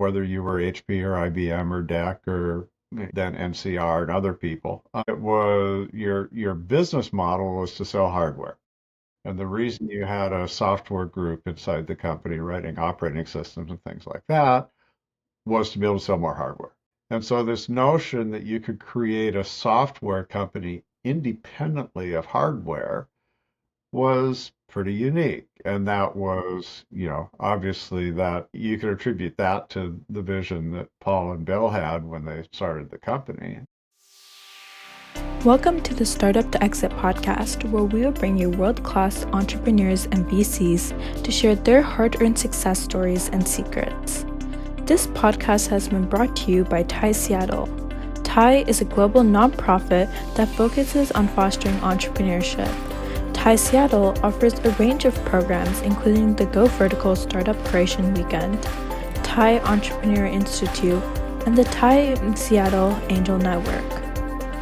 whether you were HP or IBM or DEC or then NCR and other people. It was your business model was to sell hardware. And the reason you had a software group inside the company writing operating systems and things like that was to be able to sell more hardware. And so this notion that you could create a software company independently of hardware was pretty unique. And that was, obviously that you could attribute that to the vision that Paul and Bill had when they started the company. Welcome to the Startup to Exit podcast, where we will bring you world-class entrepreneurs and VCs to share their hard-earned success stories and secrets. This podcast has been brought to you by TIE Seattle. TIE is a global nonprofit that focuses on fostering entrepreneurship. TIE Seattle offers a range of programs, including the Go Vertical Startup Creation Weekend, TIE Entrepreneur Institute, and the TIE Seattle Angel Network.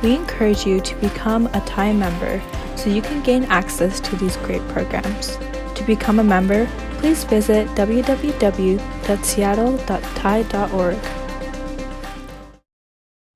We encourage you to become a TIE member so you can gain access to these great programs. To become a member, please visit www.seattle.tie.org.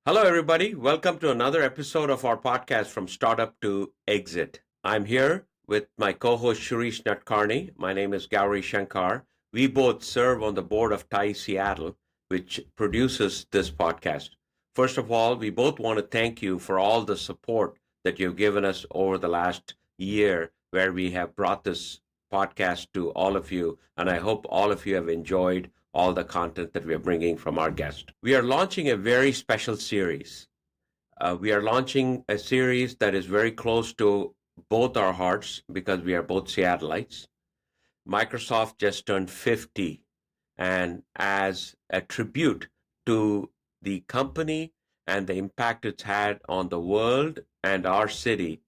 Hello, everybody. Welcome to another episode of our podcast From Startup to Exit. I'm here with my co-host Shirish Nadkarni. My name is Gowri Shankar. We both serve on the board of TIE Seattle, which produces this podcast. First of all, we both want to thank you for all the support that you've given us over the last year, where we have brought this podcast to all of you, and I hope all of you have enjoyed all the content that we are bringing from our guest. We are launching a very special series. We are launching a series that is very close to both our hearts because we are both Seattleites. Microsoft just turned 50, and as a tribute to the company and the impact it's had on the world and our city,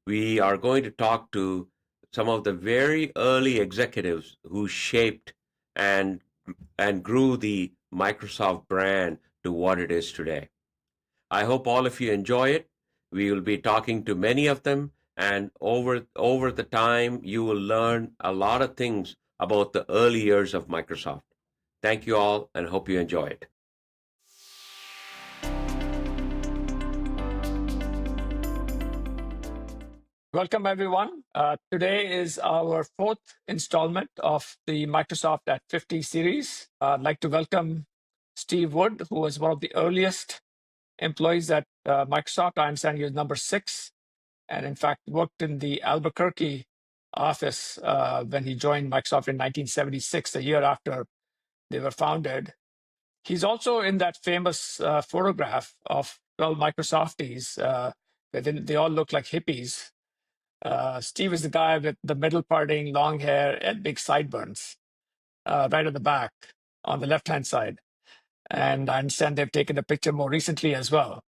we are going to talk to some of the very early executives who shaped and grew the Microsoft brand to what it is today. I hope all of you enjoy it. We will be talking to many of them, and over the time, you will learn a lot of things about the early years of Microsoft. Thank you all, and hope you enjoy it. Welcome, everyone. Today is our fourth installment of the Microsoft at 50 series. I'd like to welcome Steve Wood, who was one of the earliest employees at Microsoft. I understand he was number 6, and in fact worked in the Albuquerque office when he joined Microsoft in 1976, a year after they were founded. He's also in that famous photograph of 12 Microsofties, where they all look like hippies. Steve is the guy with the middle parting, long hair, and big sideburns, right at the back on the left-hand side. And I understand they've taken a picture more recently as well.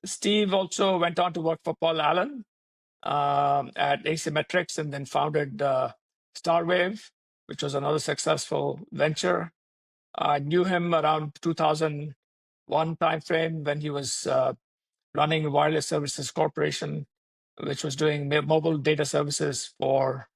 Steve also went on to work for Paul Allen at Asymetrix, and then founded Starwave, which was another successful venture. I knew him around 2001 timeframe when he was running Wireless Services Corporation, which was doing mobile data services for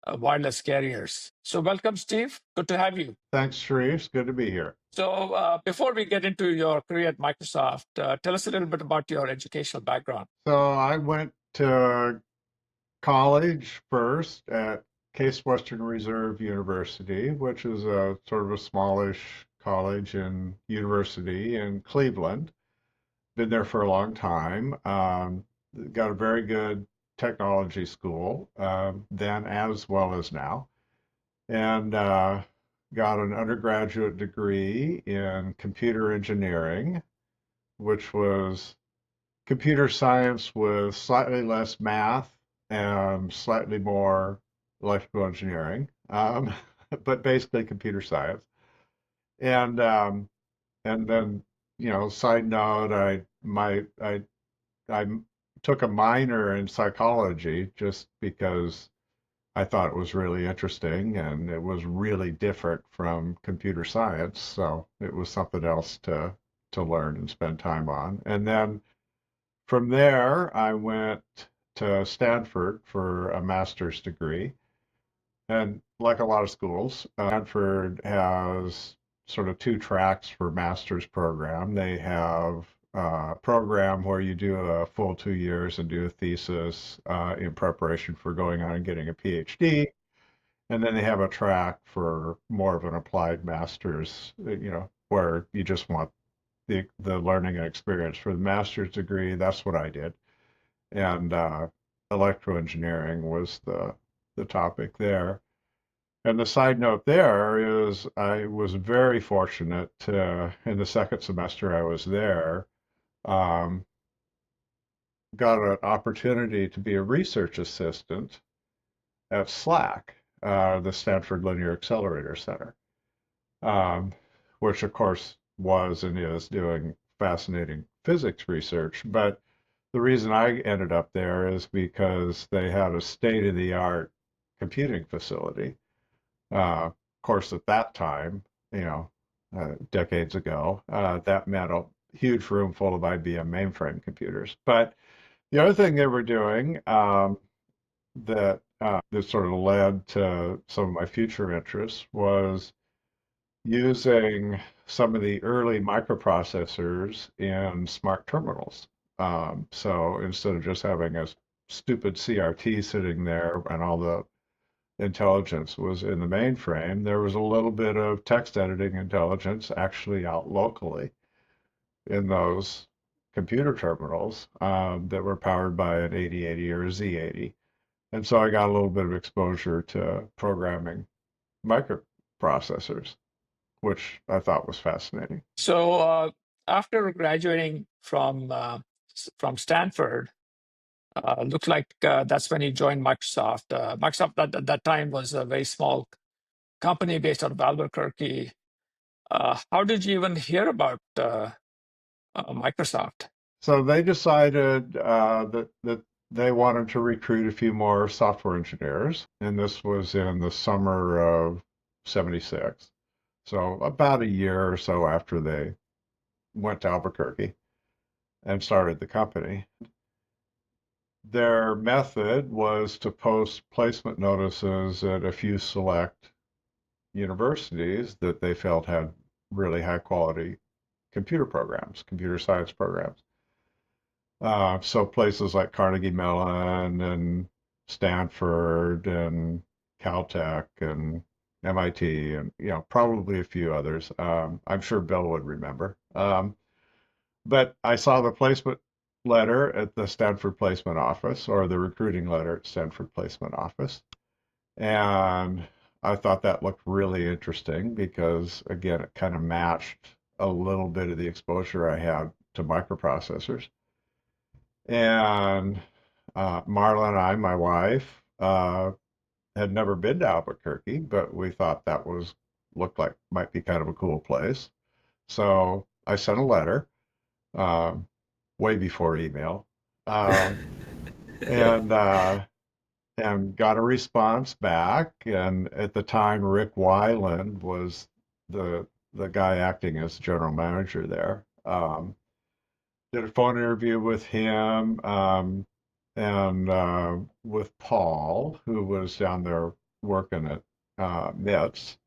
wireless carriers. So welcome, Steve. Good to have you. Thanks, Shirish. Good to be here. So before we get into your career at Microsoft, tell us a little bit about your educational background. So I went to college first at Case Western Reserve University, which is a sort of a smallish college and university in Cleveland. Been there for a long time. Got a very good technology school then as well as now, and got an undergraduate degree in computer engineering, which was computer science with slightly less math and slightly more electrical engineering, but basically computer science. And then, side note, I took a minor in psychology just because I thought it was really interesting and it was really different from computer science. So it was something else to learn and spend time on. And then from there, I went to Stanford for a master's degree. And like a lot of schools, Stanford has sort of two tracks for master's program. They have a program where you do a full 2 years and do a thesis in preparation for going on and getting a PhD. And then they have a track for more of an applied master's, where you just want the learning and experience. For the master's degree, that's what I did. And electroengineering was the topic there. And the side note there is I was very fortunate in the second semester I was there, um, got an opportunity to be a research assistant at SLAC, the Stanford Linear Accelerator Center, um, which of course was and is doing fascinating physics research. But the reason I ended up there is because they had a state-of-the-art computing facility. Of course, at that time, decades ago, that meant a huge room full of IBM mainframe computers. But the other thing they were doing that sort of led to some of my future interests was using some of the early microprocessors in smart terminals. So instead of just having a stupid CRT sitting there and all the intelligence was in the mainframe, there was a little bit of text editing intelligence actually out locally in those computer terminals that were powered by an 8080 or a Z80. And so I got a little bit of exposure to programming microprocessors, which I thought was fascinating. So after graduating from Stanford, looked like that's when you joined Microsoft. Microsoft at that time was a very small company based out of Albuquerque. How did you even hear about Microsoft? So they decided that they wanted to recruit a few more software engineers, and this was in the summer of '76. So about a year or so after they went to Albuquerque and started the company. Their method was to post placement notices at a few select universities that they felt had really high quality computer programs, computer science programs. So places like Carnegie Mellon and Stanford and Caltech and MIT and probably a few others. I'm sure Bill would remember. But I saw the placement letter at the Stanford placement office or the recruiting letter at Stanford placement office. And I thought that looked really interesting because, again, it kind of matched a little bit of the exposure I had to microprocessors. And Marla and I, my wife, had never been to Albuquerque, but we thought that looked like might be kind of a cool place. So I sent a letter, um, way before email, um, and got a response back. And at the time, Rick Weiland was the guy acting as general manager there. Did a phone interview with him and with Paul, who was down there working at MITS.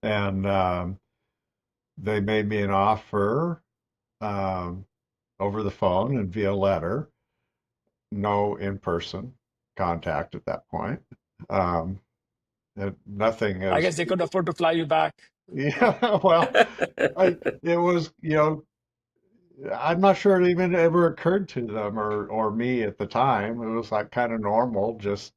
And they made me an offer um, over the phone and via letter, no in-person contact at that point. Um, Nothing I is, guess they could afford to fly you back. yeah, well, it was, I'm not sure it even ever occurred to them or me at the time. It was like kind of normal, just,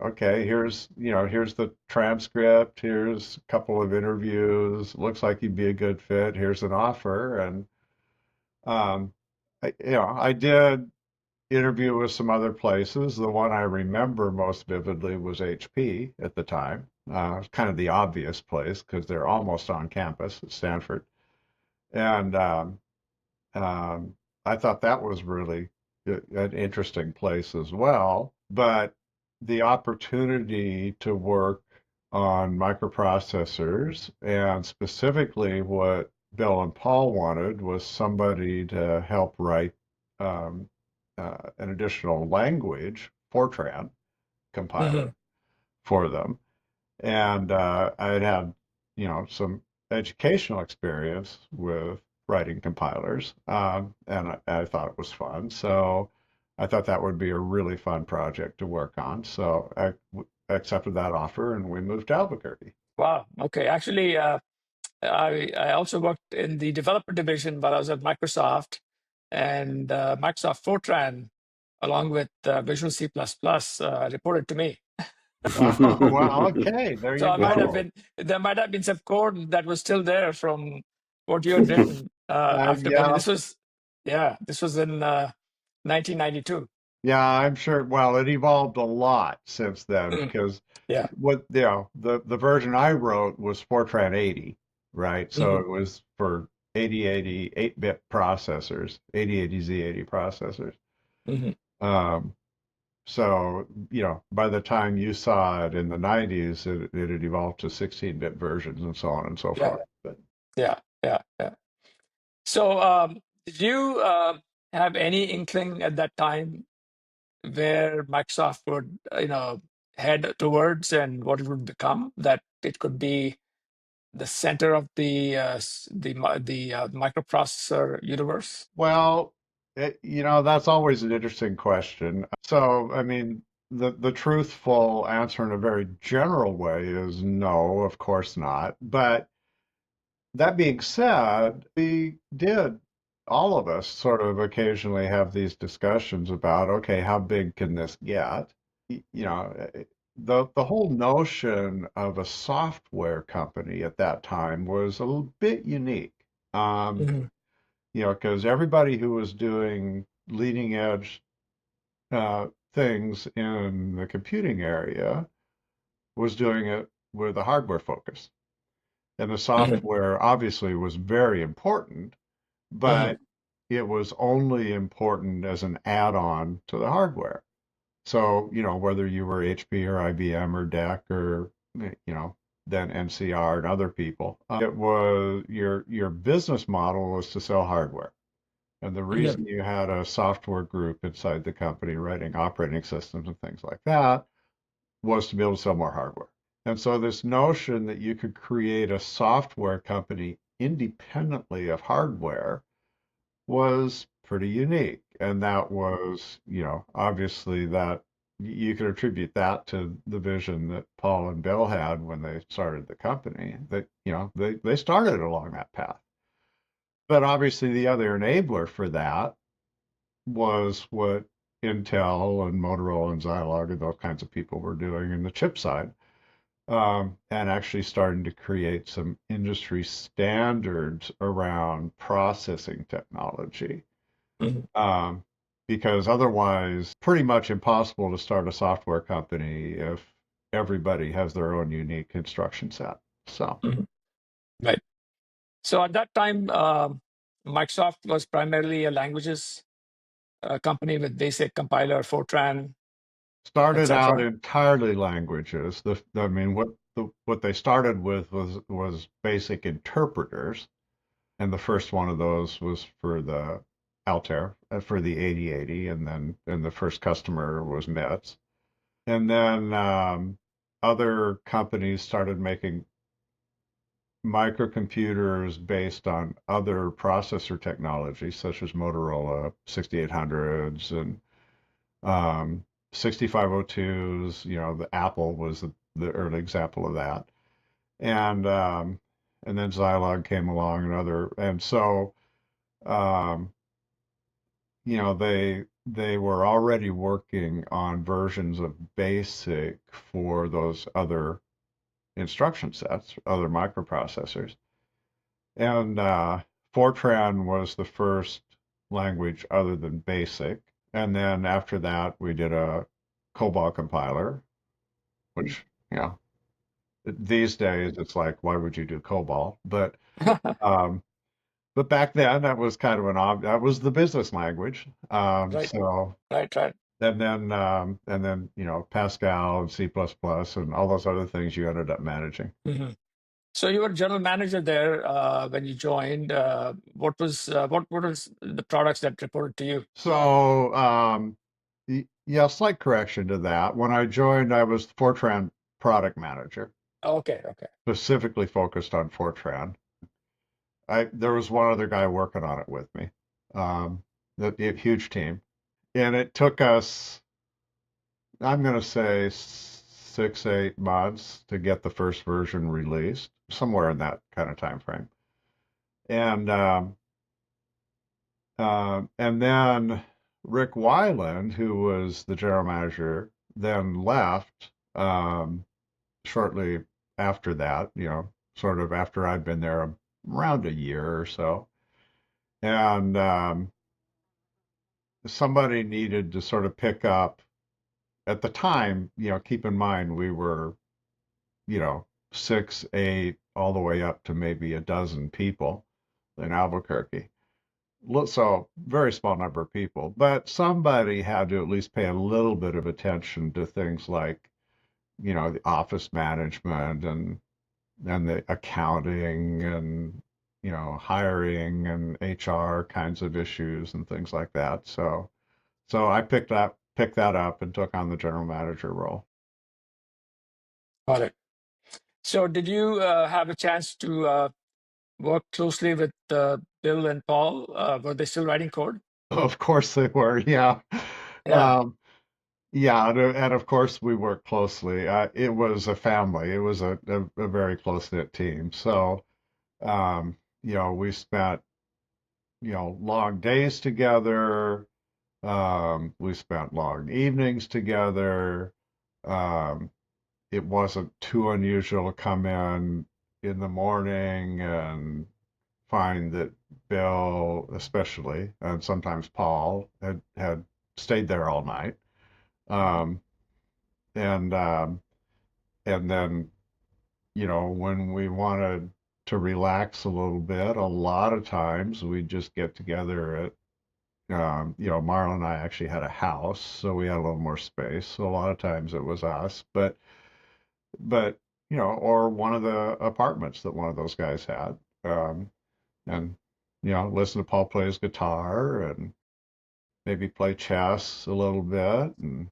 okay, here's the transcript, here's a couple of interviews, looks like you'd be a good fit, here's an offer. And I did interview with some other places. The one I remember most vividly was HP at the time. Kind of the obvious place because they're almost on campus at Stanford. And um, I thought that was really an interesting place as well. But the opportunity to work on microprocessors and specifically what Bill and Paul wanted was somebody to help write an additional language, FORTRAN Hmm. compiler. for them. And I had had, some educational experience with writing compilers, and I thought it was fun. So I thought that would be a really fun project to work on. So I accepted that offer, and we moved to Albuquerque. Wow. Okay. Actually, I also worked in the developer division while I was at Microsoft, and Microsoft FORTRAN, along with Visual C++, reported to me. Oh, well, okay, there So you go. there might have been some code that was still there from what you had written after maybe Yeah, this was in 1992. yeah, I'm sure. Well, it evolved a lot since then Mm. because Yeah. the version I wrote was Fortran 80, right? So Hmm. it was for 8080 8-bit processors, 8080 Z80 processors. Hmm. Um, so, by the time you saw it in the 90s, it had evolved to 16-bit versions and so on and so Yeah. forth. But Yeah. So, did you have any inkling at that time where Microsoft would, head towards and what it would become? That it could be the center of the microprocessor universe? well, that's always an interesting question. So, I mean, the truthful answer in a very general way is no, of course not. But that being said, we did, all of us sort of occasionally have these discussions about, okay, how big can this get? The whole notion of a software company at that time was a little bit unique. Um, Hmm. because everybody who was doing leading edge things in the computing area was doing it with a hardware focus. And the Hmm. software obviously was very important, Hmm. but it was only important as an add-on to the hardware. So, whether you were HP or IBM or DEC or, then NCR and other people, it was your business model was to sell hardware. And the Hmm. reason you had a software group inside the company writing operating systems and things like that was to be able to sell more hardware. And so this notion that you could create a software company independently of hardware was pretty unique. And that was, obviously that you could attribute that to the vision that Paul and Bill had when they started the company, that, they started along that path. But obviously the other enabler for that was what Intel and Motorola and Zilog and those kinds of people were doing in the chip side, and actually starting to create some industry standards around processing technology. Hmm. Um, because otherwise, pretty much impossible to start a software company if everybody has their own unique instruction set. So, Hmm. Right. So at that time, Microsoft was primarily a languages company with basic compiler, Fortran, started out etc. entirely languages. I mean, what they started with was basic interpreters, and the first one of those was for the Altair, for the 8080, and the first customer was MITS. And then other companies started making microcomputers based on other processor technologies, such as Motorola 6800s and um, 6502s. The Apple was the early example of that, and and then Zilog came along and so um, they were already working on versions of BASIC for those other instruction sets, other microprocessors. And Fortran was the first language other than BASIC. And then after that, we did a COBOL compiler, which, you know, these days it's like, why would you do COBOL? Um, but back then that was kind of that was the business language. Right, right. And then, Pascal and C++ plus plus and all those other things you ended up managing. Hmm. So you were general manager there when you joined. What was the products that reported to you? So, yeah, slight correction to that. When I joined, I was Fortran. product manager, Okay. specifically focused on FORTRAN. There was one other guy working on it with me. A huge team, and it took us, I'm going to say 6, 8 months to get the first version released, somewhere in that kind of time frame. And and then Rick Weiland, who was the general manager, then left shortly after that, sort of after I'd been there around a year or so. And somebody needed to sort of pick up at the time, keep in mind we were, 6, 8, all the way up to maybe a dozen people in Albuquerque. So very small number of people, but somebody had to at least pay a little bit of attention to things like, the office management and the accounting and, hiring and HR kinds of issues and things like that. So I picked that up and took on the general manager role. Got it. So did you have a chance to work closely with Bill and Paul? Were they still writing code? Of course they were, yeah. Yeah. Um, yeah, and of course we worked closely. It was a family. It was a very close-knit team. So, we spent, long days together. We spent long evenings together. Um, it wasn't too unusual to come in the morning and find that Bill, especially, and sometimes Paul, had stayed there all night. Um, and and then, when we wanted to relax a little bit, a lot of times we'd just get together at, Marlon and I actually had a house, so we had a little more space. So a lot of times it was us, but or one of the apartments that one of those guys had, and listen to Paul play his guitar and maybe play chess a little bit and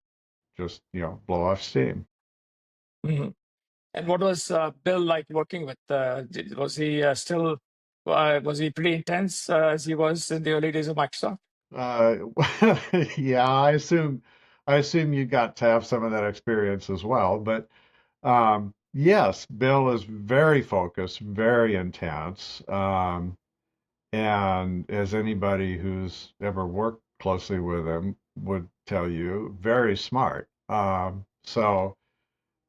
just blow off steam. Mhm. And what was Bill like working with? Was he still, was he pretty intense as he was in the early days of Microsoft? Uh, yeah, I assume you got to have some of that experience as well. But yes, Bill is very focused, very intense, and as anybody who's ever worked closely with him would tell you, very smart. So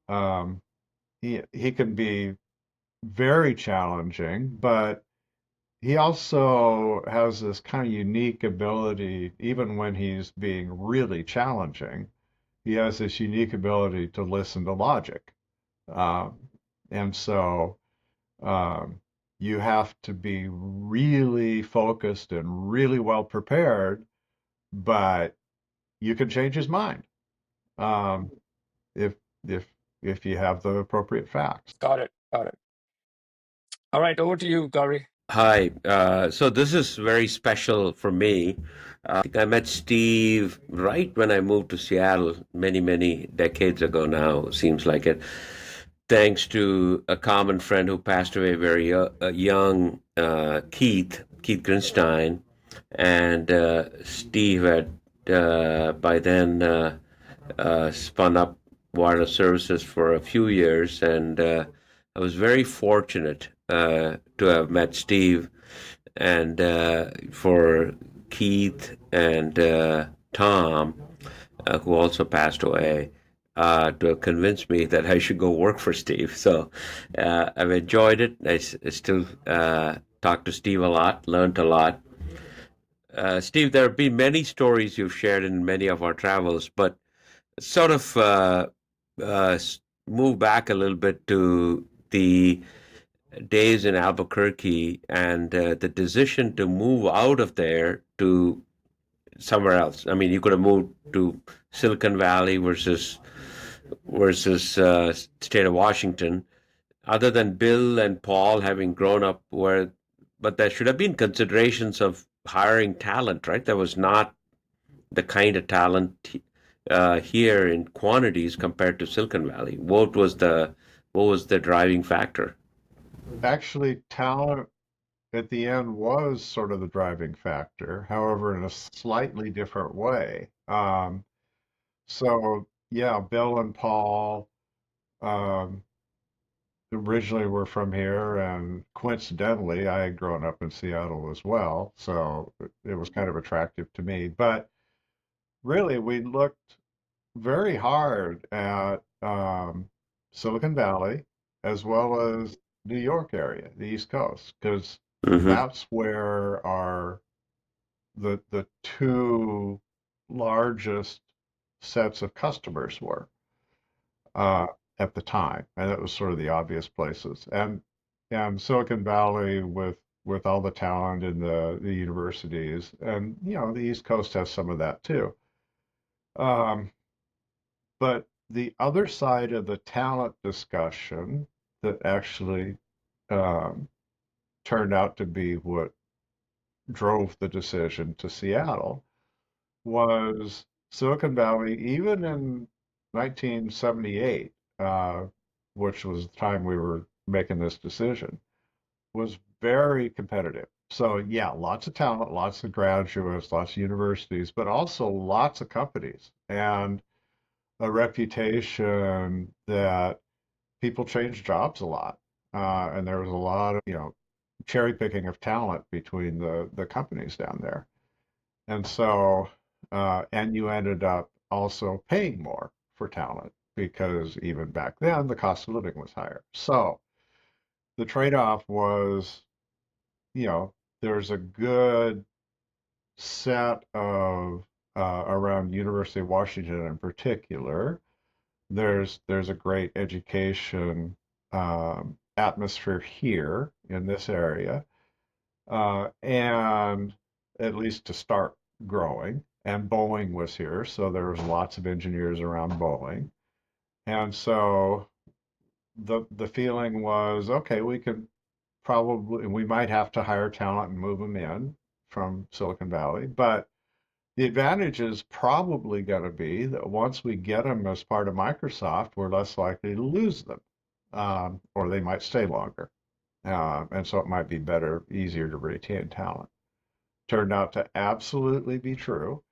um, he can be very challenging, but he also has this kind of unique ability, even when he's being really challenging, he has this unique ability to listen to logic. Um, and so um, you have to be really focused and really well prepared, but you can change his mind um, if if if you have the appropriate facts. Got it. Got it. All right, over to you, Gowri. Hi. So this is very special for me. I think I met Steve right when I moved to Seattle many, many decades ago now, seems like it. Thanks to a common friend who passed away very young, Keith Grinstein. And Steve had by then spun up wireless services for a few years. And I was very fortunate to have met Steve and for Keith and Tom, who also passed away, to have convinced me that I should go work for Steve. So I've enjoyed it. I still talk to Steve a lot, learned a lot. Steve, there have been many stories you've shared in many of our travels, but sort of uh, move back a little bit to the days in Albuquerque and the decision to move out of there to somewhere else. I mean, you could have moved to Silicon Valley versus state of Washington. Other than Bill and Paul having grown up where, but there should have been considerations of hiring talent, right? There was not the kind of talent here in quantities compared to Silicon Valley? What was the driving factor? Actually, talent at the end was sort of the driving factor, however, in a slightly different way. So yeah, Bill and Paul um, originally were from here, and coincidentally, I had grown up in Seattle as well, so it was kind of attractive to me. But really, we looked very hard at Silicon Valley as well as New York area, the East Coast, because Hmm. that's where our the two largest sets of customers were uh, at the time, and it was sort of the obvious places. And Silicon Valley with all the talent in the universities, and the East Coast has some of that too. Um, but the other side of the talent discussion that actually um, turned out to be what drove the decision to Seattle was Silicon Valley, even in 1978, which was the time we were making this decision, was very competitive. So, yeah, lots of talent, lots of graduates, lots of universities, but also lots of companies and a reputation that people change jobs a lot. And there was a lot of, cherry picking of talent between the companies down there. And so, and you ended up also paying more for talent because even back then the cost of living was higher. So the trade-off was, you know, there's a good set of around University of Washington in particular. There's a great education atmosphere here in this area, and at least to start growing. And Boeing was here, so there was lots of engineers around Boeing. And so the feeling was, okay, we might have to hire talent and move them in from Silicon Valley, but the advantage is probably going to be that once we get them as part of Microsoft, we're less likely to lose them, or they might stay longer. And so it might be better, easier to retain talent. Turned out to absolutely be true.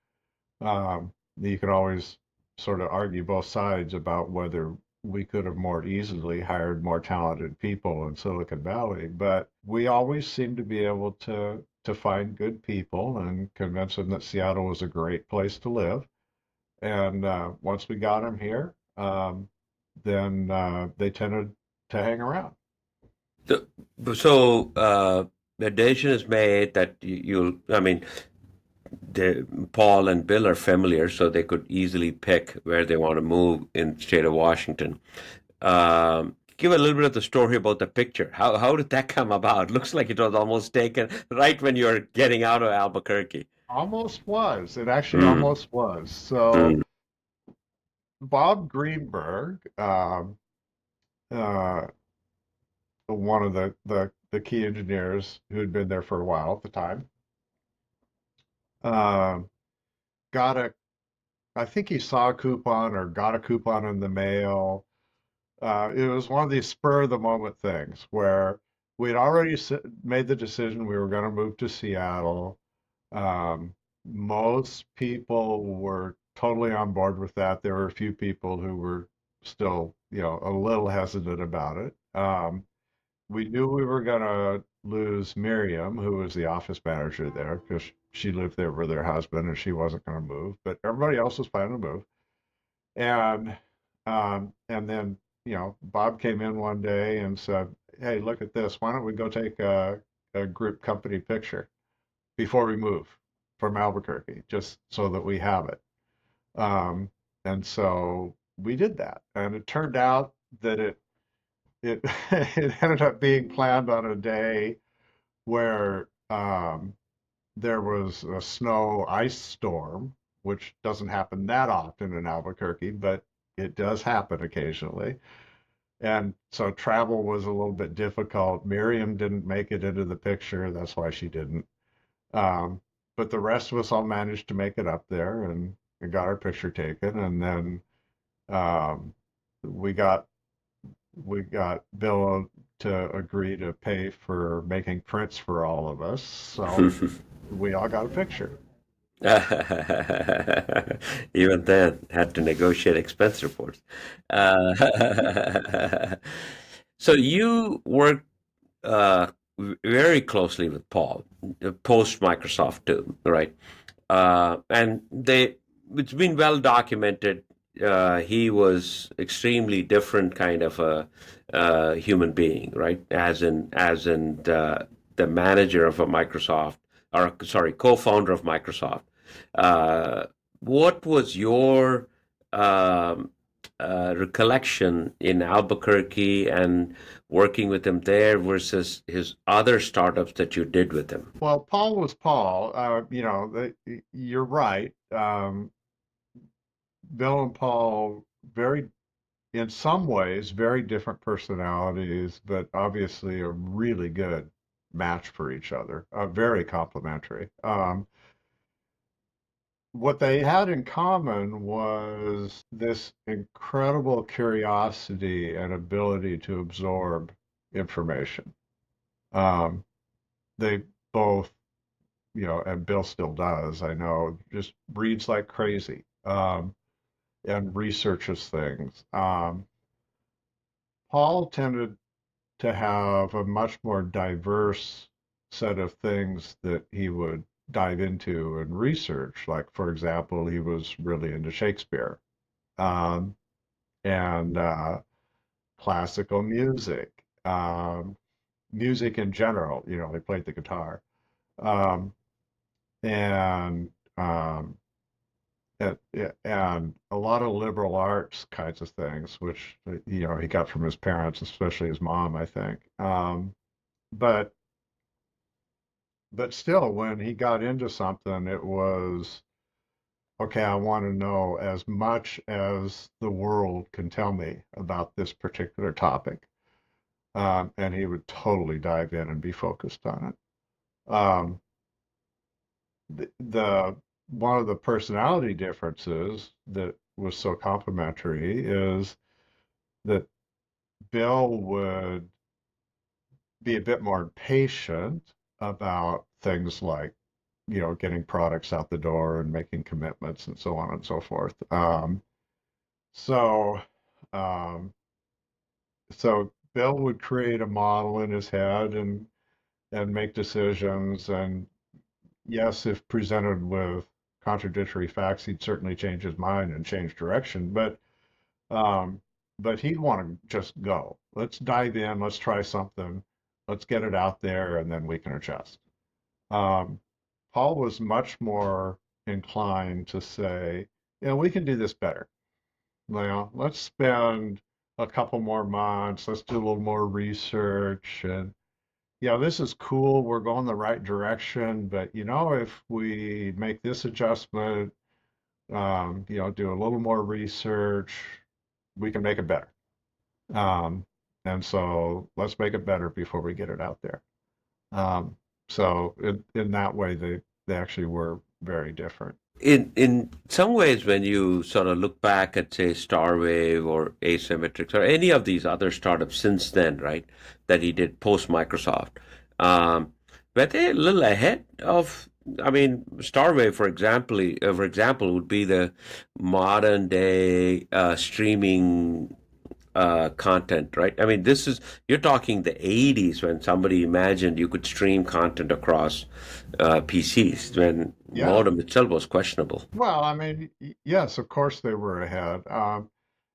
You can always sort of argue both sides about whether we could have more easily hired more talented people in Silicon Valley, but we always seemed to be able to find good people and convince them that Seattle was a great place to live. And once we got them here, then they tended to hang around. So, the decision is made that I mean, Paul and Bill are familiar, so they could easily pick where they want to move in the state of Washington. Give a little bit of the story about the picture. How did that come about? Looks like it was almost taken right when you're getting out of Albuquerque. Almost was. It actually Mm, almost was. So mm, Bob Greenberg, uh, one of the key engineers who had been there for a while at the time, uh, got a, I think he saw a coupon or got a coupon in the mail. It was one of these spur of the moment things where we'd already made the decision we were going to move to Seattle. Um, Most people were totally on board with that. There were a few people who were still, a little hesitant about it. We knew we were going to lose Miriam, who was the office manager there, because she lived there with her husband and she wasn't going to move, but everybody else was planning to move. And and then, Bob came in one day and said, "Hey, look at this. Why don't we go take a group company picture before we move from Albuquerque, just so that we have it." Um, and so we did that, and it turned out that it it ended up being planned on a day where there was a snow ice storm, which doesn't happen that often in Albuquerque, but it does happen occasionally. And so travel was a little bit difficult. Miriam didn't make it into the picture. That's why she didn't. Um, but the rest of us all managed to make it up there. and got our picture taken, and then um, we got we got Bill to agree to pay for making prints for all of us, so we all got a picture. Even then, had to negotiate expense reports. So you worked very closely with Paul, post Microsoft too, right? And it's been well documented. He was extremely different kind of a human being, right? As in the manager of a Microsoft, or sorry, co-founder of Microsoft. Uh, what was your um, recollection in Albuquerque and working with him there versus his other startups that you did with him? Well, Paul was Paul. You're right. Bill and Paul, very, in some ways, very different personalities, but obviously a really good match for each other. Very complementary. What they had in common was this incredible curiosity and ability to absorb information. Um, they both, and Bill still does, I know, just reads like crazy, and researches things. Paul tended to have a much more diverse set of things that he would dive into and research. Like, for example, he was really into Shakespeare, um, and classical music, music in general. He played the guitar, um, and um, and a lot of liberal arts kinds of things, which he got from his parents, especially his mom, I think. But but still, when he got into something, it was okay. I want to know as much as the world can tell me about this particular topic, and he would totally dive in and be focused on it. The one of the personality differences that was so complementary is that Bill would be a bit more patient about things like, getting products out the door and making commitments and so on and so forth. So, um, so Bill would create a model in his head and make decisions. And yes, if presented with contradictory facts, he'd certainly change his mind and change direction. Um, but he'd want to just go. Let's dive in. Let's try something. Let's get it out there, and then we can adjust. Um, Paul was much more inclined to say, we can do this better. Let's spend a couple more months. Let's do a little more research. And this is cool. We're going the right direction. But if we make this adjustment, do a little more research, we can make it better. Um, and so let's make it better before we get it out there. Um, so in that way, they actually were very different. In some ways, when you sort of look back at, say, Starwave or Asymetrix or any of these other startups since then, right, that he did post Microsoft, were they a little ahead of? I mean, Starwave, for example, would be the modern day streaming content, right? I mean, you're talking the 80s when somebody imagined you could stream content across PCs when Yeah. modem itself was questionable. Well, I mean, yes, of course they were ahead.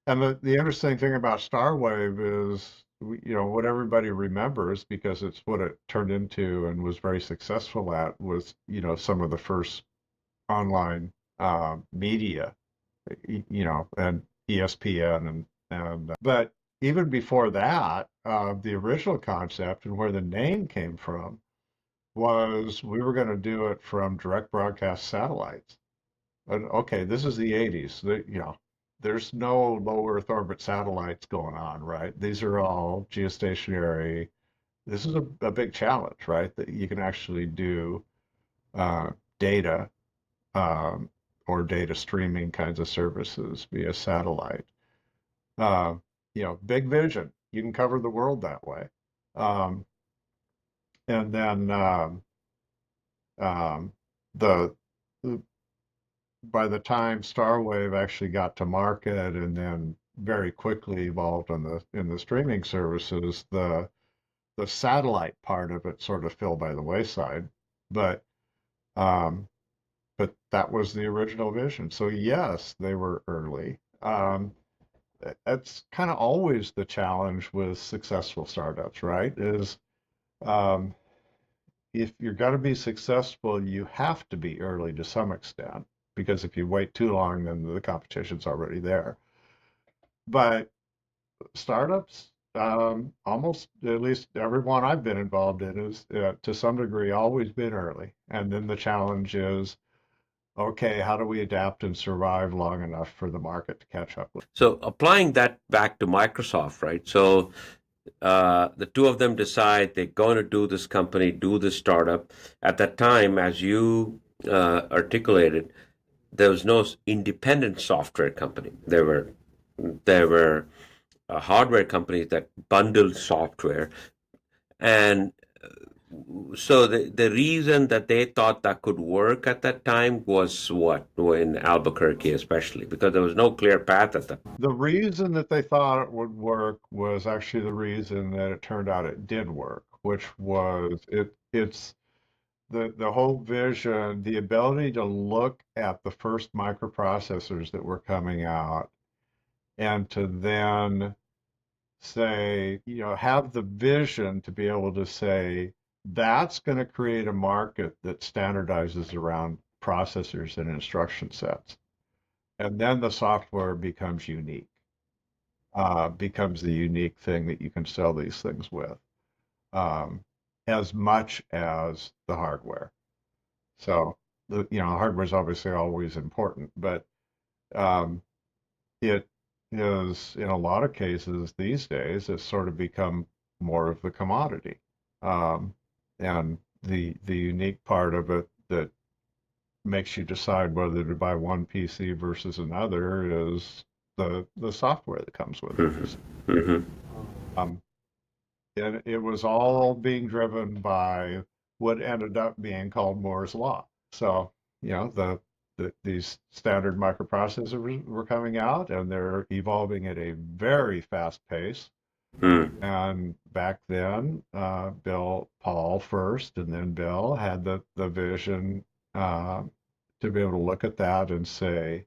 And the interesting thing about Starwave is, what everybody remembers, because it's what it turned into and was very successful at, was, some of the first online media, and ESPN but even before that, the original concept and where the name came from was we were going to do it from direct broadcast satellites. And okay, this is the 80s. There's no low Earth orbit satellites going on, right? These are all geostationary. This is a big challenge, right? That you can actually do uh, data, um, or data streaming kinds of services via satellite. Uh, big vision. You can cover the world that way. Um, and then um, the, the by the time Starwave actually got to market and then very quickly evolved in the streaming services, the satellite part of it sort of fell by the wayside. But um, but that was the original vision. So yes, they were early. That's kind of always the challenge with successful startups, right? Is um, if you're going to be successful, you have to be early to some extent, because if you wait too long, then the competition's already there. But startups, almost at least everyone I've been involved in is to some degree always been early. And then the challenge is, okay, how do we adapt and survive long enough for the market to catch up with? So applying that back to Microsoft, right? So the two of them decide they're going to do this company, do this startup. At that time, as you articulated, there was no independent software company. There were hardware companies that bundled software, and so the reason that they thought that could work at that time was what, in Albuquerque especially, because there was no clear path at that. The reason that they thought it would work was actually the reason that it turned out it did work, which was it's the whole vision, the ability to look at the first microprocessors that were coming out and to then say, have the vision to be able to say, that's going to create a market that standardizes around processors and instruction sets. And then the software becomes unique, becomes the unique thing that you can sell these things with, as much as the hardware. So, hardware is obviously always important, but um, it is, in a lot of cases these days, it's sort of become more of the commodity. Um, and the unique part of it that makes you decide whether to buy one PC versus another is the software that comes with it. Mm-hmm. Mm-hmm. Um, and it was all being driven by what ended up being called Moore's Law. So, these standard microprocessors were coming out and they're evolving at a very fast pace. Mm. And back then, Paul first, and then Bill had the vision uh, to be able to look at that and say,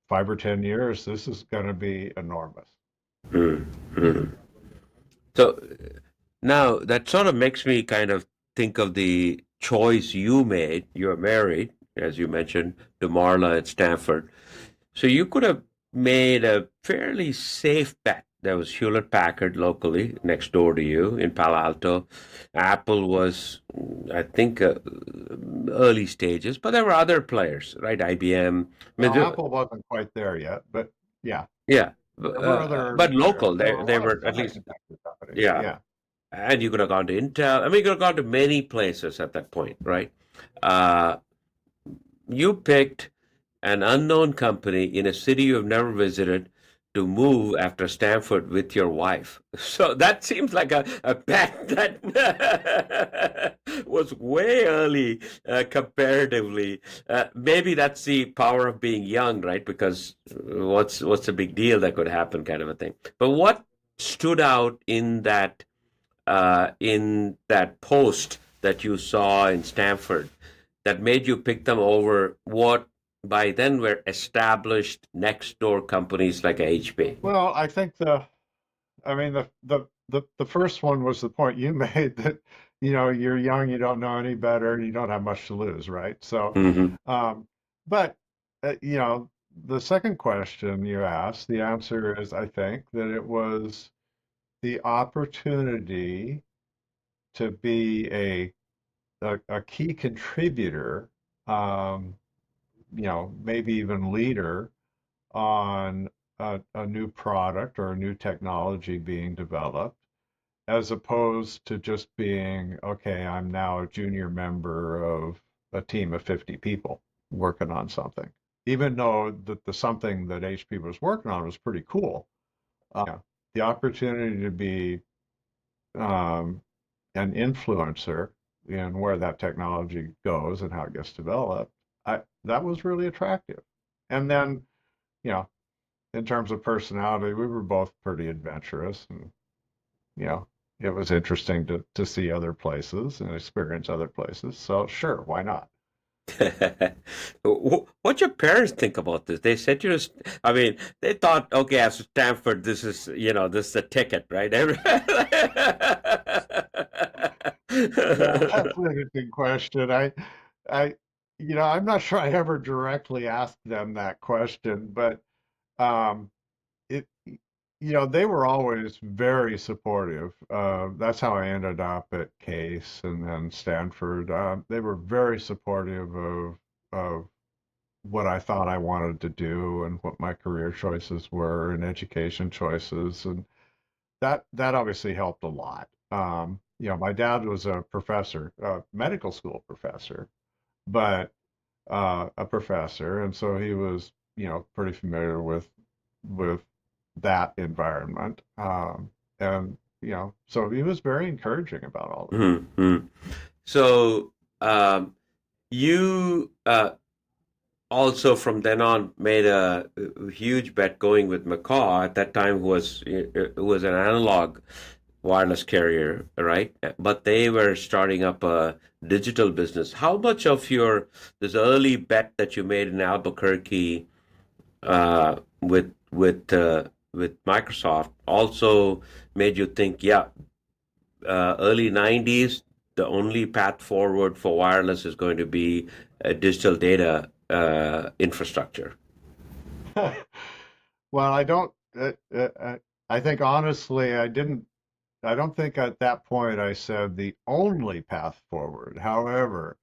5 or 10 years, this is going to be enormous. Mm. Mm. So now that sort of makes me kind of think of the choice you made. You're married, as you mentioned, to Marla at Stanford. So you could have made a fairly safe bet. There was Hewlett Packard locally next door to you in Palo Alto. Apple was, I think, early stages, but there were other players, right? IBM. I mean, Well, Apple wasn't quite there yet, but yeah, yeah, there were other but players. local. There were a They lot of were at least, semiconductor companies. yeah. Yeah. And you could have gone to Intel. I mean, you could have gone to many places at that point, right? Uh, you picked an unknown company in a city you have never visited to move after Stanford with your wife. So that seems like a bet that was way early comparatively. Maybe that's the power of being young, right? Because what's the big deal that could happen, kind of a thing. But what stood out in that post that you saw in Stanford that made you pick them over what by then were established next door companies like HP? Well, I think I mean, the first one was the point you made that, you're young, you don't know any better, and you don't have much to lose, right? So, Mm-hmm. but, the second question you asked, the answer is, I think, that it was the opportunity to be a key contributor, um, maybe even leader on a new product or a new technology being developed, as opposed to just being, okay, I'm now a junior member of a team of 50 people. working on something, even though the something that HP was working on was pretty cool. Yeah, the opportunity to be um, an influencer in where that technology goes and how it gets developed, that was really attractive. And then, you know, in terms of personality, we were both pretty adventurous, and you know, it was interesting to see other places and experience other places. So sure, why not? What your parents think about this? They said you, I mean, they thought, okay, as Stanford, this is, this is a ticket, right? Yeah, that's an interesting question. I, I'm not sure I ever directly asked them that question, but um, it, they were always very supportive. That's how I ended up at Case and then Stanford. They were very supportive of what I thought I wanted to do and what my career choices were and education choices, and that obviously helped a lot. My dad was a professor, a medical school professor, but a professor, and so he was, pretty familiar with that environment. And so he was very encouraging about all of that. Hmm. So, you also from then on made a huge bet going with Macaw at that time who was an analog wireless carrier, right? But they were starting up a digital business. How much of your this early bet that you made in Albuquerque with Microsoft also made you think, yeah, early 90s, the only path forward for wireless is going to be a digital data infrastructure. Well, I don't. I think honestly, I don't think at that point I said the only path forward. However,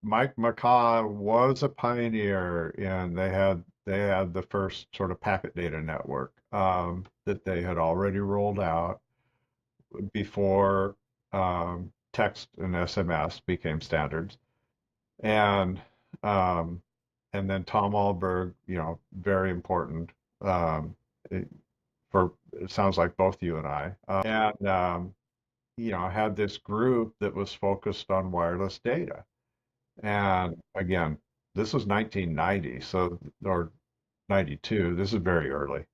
Mike McCaw was a pioneer, and they had the first sort of packet data network that they had already rolled out before text and SMS became standards, and um, and then Tom Alberg, very important um, it, for it sounds like both you and I, and had this group that was focused on wireless data. And again, this was 1990, so or 92. This is very early.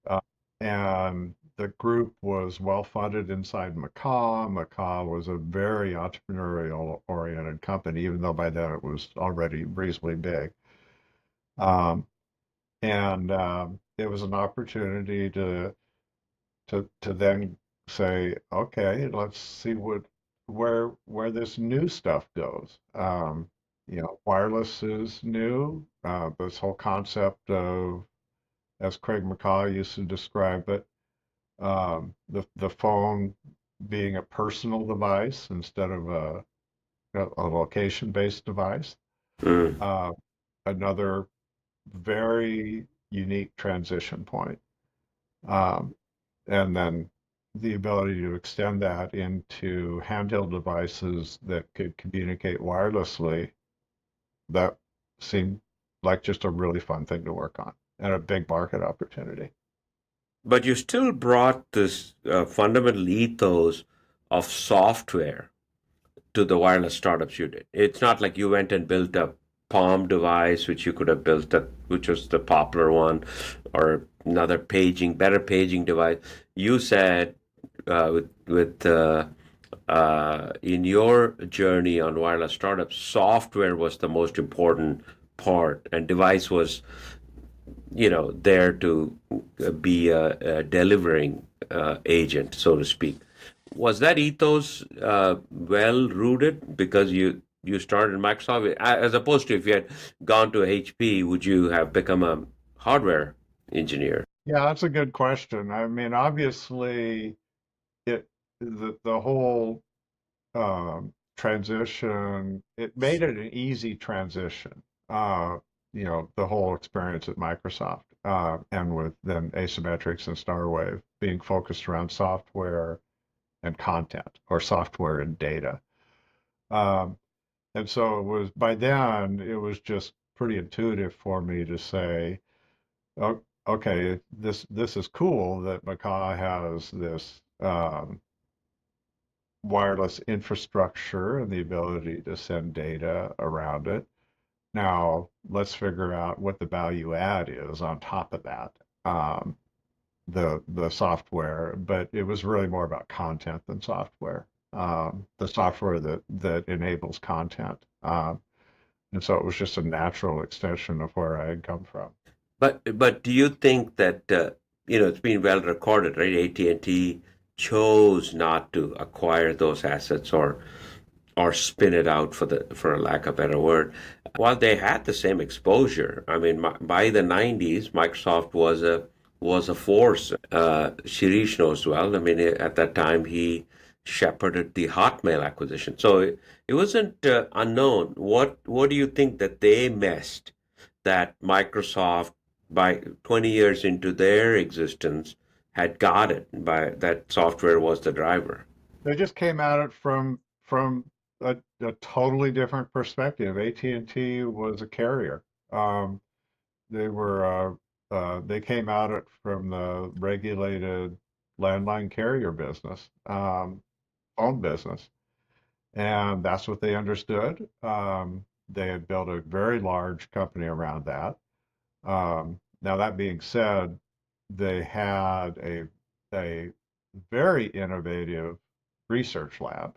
And the group was well funded inside Macaw. Macaw was a very entrepreneurial oriented company, even though by then it was already reasonably big. Um, and it was an opportunity to then say, okay, let's see where this new stuff goes. Wireless is new. This whole concept of, as Craig McCaw used to describe it, the phone being a personal device instead of a location-based device. Mm. Uh, Another very unique transition point. Um, and then the ability to extend that into handheld devices that could communicate wirelessly, that seemed like just a really fun thing to work on and a big market opportunity. But you still brought this fundamental ethos of software to the wireless startups you did. It's not like you went and built a Palm device, which you could have built, which was the popular one, or another better paging device. You said in your journey on wireless startups, software was the most important part, and device was, there to be a delivering agent, so to speak. Was that ethos well rooted because you started in Microsoft, as opposed to if you had gone to HP, would you have become a hardware engineer? Yeah, that's a good question. I mean, obviously, the whole transition, it made it an easy transition. The whole experience at Microsoft, and with then Asymetrix and Starwave being focused around software and content, or software and data. Um, and so it was by then it was just pretty intuitive for me to say, oh, okay, this is cool that Macaw has this wireless infrastructure and the ability to send data around it. Now, let's figure out what the value add is on top of that, the software. But it was really more about content than software. The software that enables content. And so it was just a natural extension of where I had come from. But do you think that it's been well recorded, right? AT&T chose not to acquire those assets or spin it out for a lack of a better word. While they had the same exposure, I mean, by the 90s, Microsoft was a force. Shirish knows well. I mean, at that time, he shepherded the Hotmail acquisition, so it wasn't unknown. What do you think that they missed that Microsoft, by 20 years into their existence, had got it by that software was the driver? They just came at it from a totally different perspective. AT&T was a carrier. Um, they came at it from the regulated landline carrier business, phone business, and that's what they understood. They had built a very large company around that. Now that being said, they had a very innovative research lab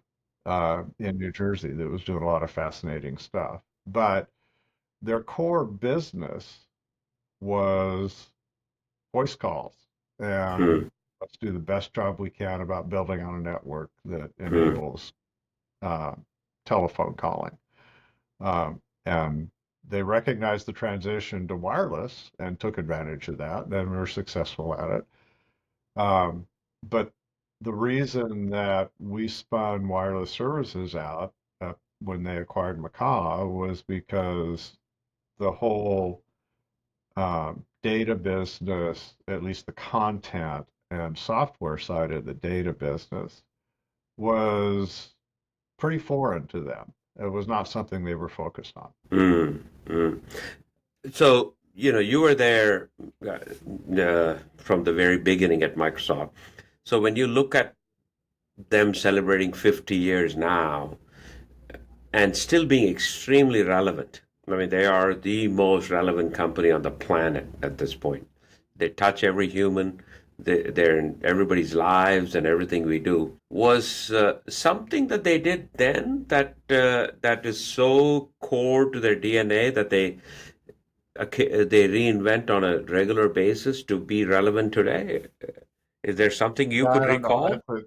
in New Jersey that was doing a lot of fascinating stuff. But their core business was voice calls, and Hmm. let's do the best job we can about building on a network that Hmm. enables uh, telephone calling. And they recognized the transition to wireless and took advantage of that, and were successful at it. But the reason that we spun wireless services out when they acquired Macaw was because the whole data business, at least the content and software side of the data business, was pretty foreign to them. It was not something they were focused on. Mm, mm. So, you were there from the very beginning at Microsoft. So when you look at them celebrating 50 years now and still being extremely relevant, I mean, they are the most relevant company on the planet at this point. They touch every human. They're in everybody's lives and everything we do. Was something that they did then that is so core to their DNA that they reinvent on a regular basis to be relevant today? Is there something you Yeah, could I don't know. recall?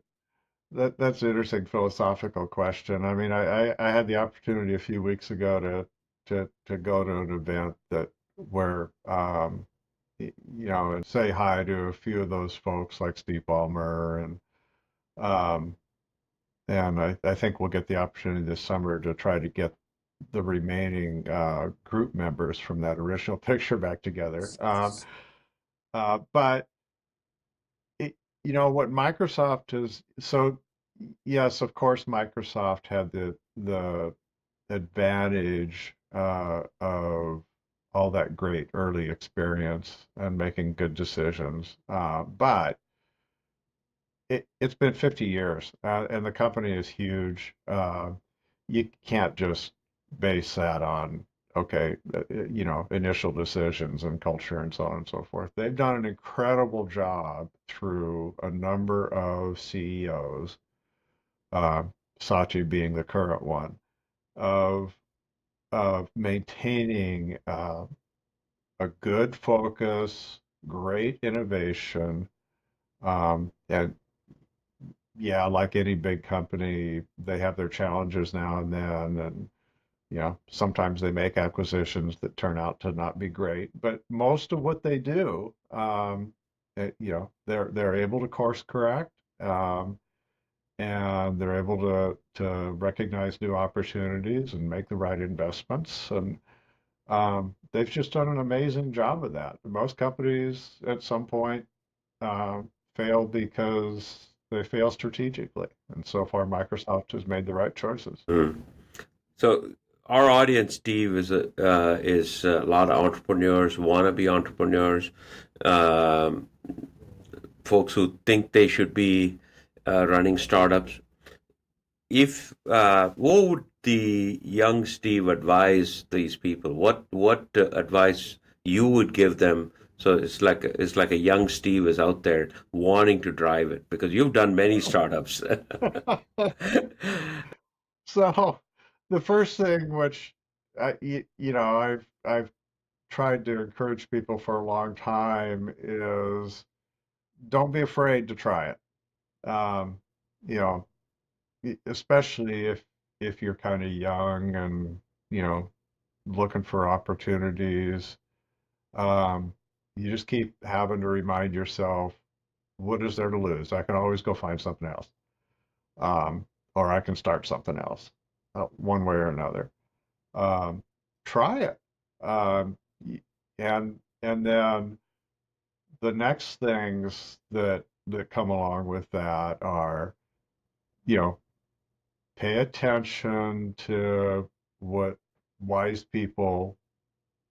That's an interesting philosophical question. I mean, I had the opportunity a few weeks ago to go to an event that where and say hi to a few of those folks like Steve Ballmer um, and I think we'll get the opportunity this summer to try to get the remaining group members from that original picture back together. But what Microsoft is so yes, of course, Microsoft had the advantage of all that great early experience and making good decisions. But it's been 50 years, and the company is huge. You can't just base that on, okay, initial decisions and culture and so on and so forth. They've done an incredible job through a number of CEOs, uh, Sachi being the current one, of maintaining a good focus, great innovation, and yeah, like any big company, they have their challenges now and then, and sometimes they make acquisitions that turn out to not be great. But most of what they do, they're able to course correct, and they're able to recognize new opportunities and make the right investments. And they've just done an amazing job of that. Most companies at some point fail because they fail strategically. And so far, Microsoft has made the right choices. Mm. So our audience, Steve, is a lot of entrepreneurs, wannabe entrepreneurs, um, folks who think they should be running startups. If what would the young Steve advise these people? What advice you would give them? So it's like a young Steve is out there wanting to drive it because you've done many startups. So the first thing which I've tried to encourage people for a long time is don't be afraid to try it. You know, especially if you're kind of young and you know looking for opportunities. Um, you just keep having to remind yourself, what is there to lose? I can always go find something else, um, or I can start something else, one way or another. Um, Try it, um, and then the next things that come along with that are, you know, pay attention to what wise people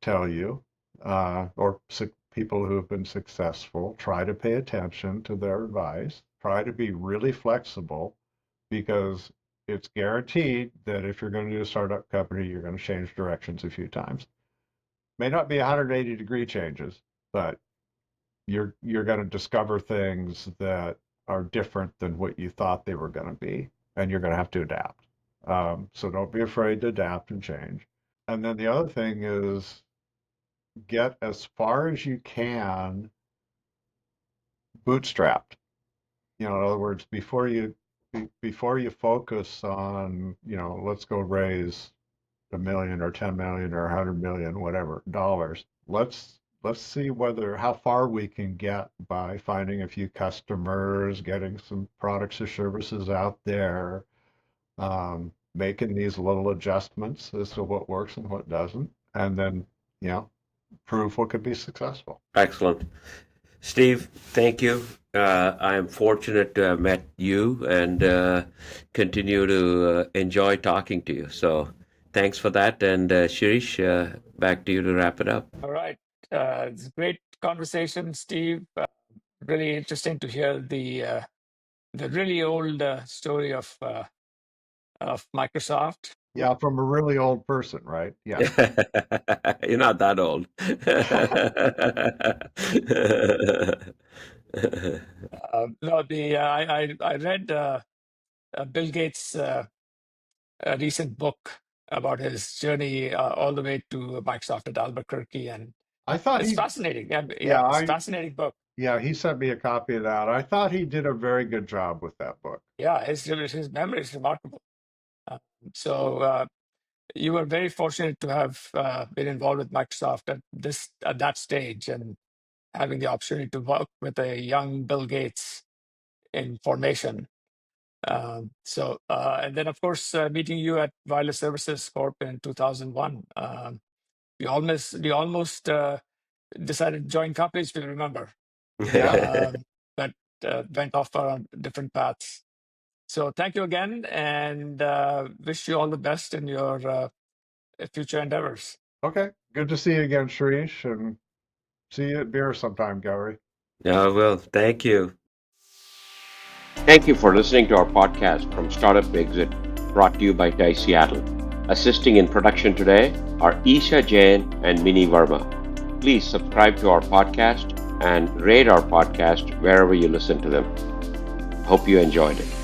tell you, or people who have been successful. Try to pay attention to their advice. Try to be really flexible because it's guaranteed that if you're going to do a startup company, you're going to change directions a few times. May not be 180-degree changes, but you're going to discover things that are different than what you thought they were going to be, and you're going to have to adapt. So don't be afraid to adapt and change. And then the other thing is get as far as you can bootstrapped. You know, in other words, before you focus on, you know, let's go raise $1 million or 10 million or 100 million, whatever dollars. Let's see whether how far we can get by finding a few customers, getting some products or services out there, making these little adjustments as to what works and what doesn't, and then, you know, prove what could be successful. Excellent. Steve, thank you. I am fortunate to have met you and continue to enjoy talking to you. So thanks for that. And Shirish, back to you to wrap it up. All right. It's a great conversation, Steve. Really interesting to hear the really old story of Microsoft. Yeah, from a really old person, right? Yeah. You're not that old. No, I read Bill Gates' a recent book about his journey all the way to Microsoft at Albuquerque, and I thought it's he, fascinating. Yeah, yeah, it's a fascinating book. yeah, he sent me a copy of that. I thought he did a very good job with that book. Yeah, his memory is remarkable. Uh, so you were very fortunate to have been involved with Microsoft at that stage, and having the opportunity to work with a young Bill Gates in formation. And then of course meeting you at Wireless Services Corp in 2001. We almost decided to join companies, if you remember. Yeah. But went off on different paths. So thank you again, and wish you all the best in your future endeavors. Okay. Good to see you again, Shirish, and see you at beer sometime, Gowri. Yeah, well, thank you. Thank you for listening to our podcast from Startup to Exit, brought to you by TI Seattle. Assisting in production today are Eesha, Jain, and Minee Verma. Please subscribe to our podcast and rate our podcast wherever you listen to them. Hope you enjoyed it.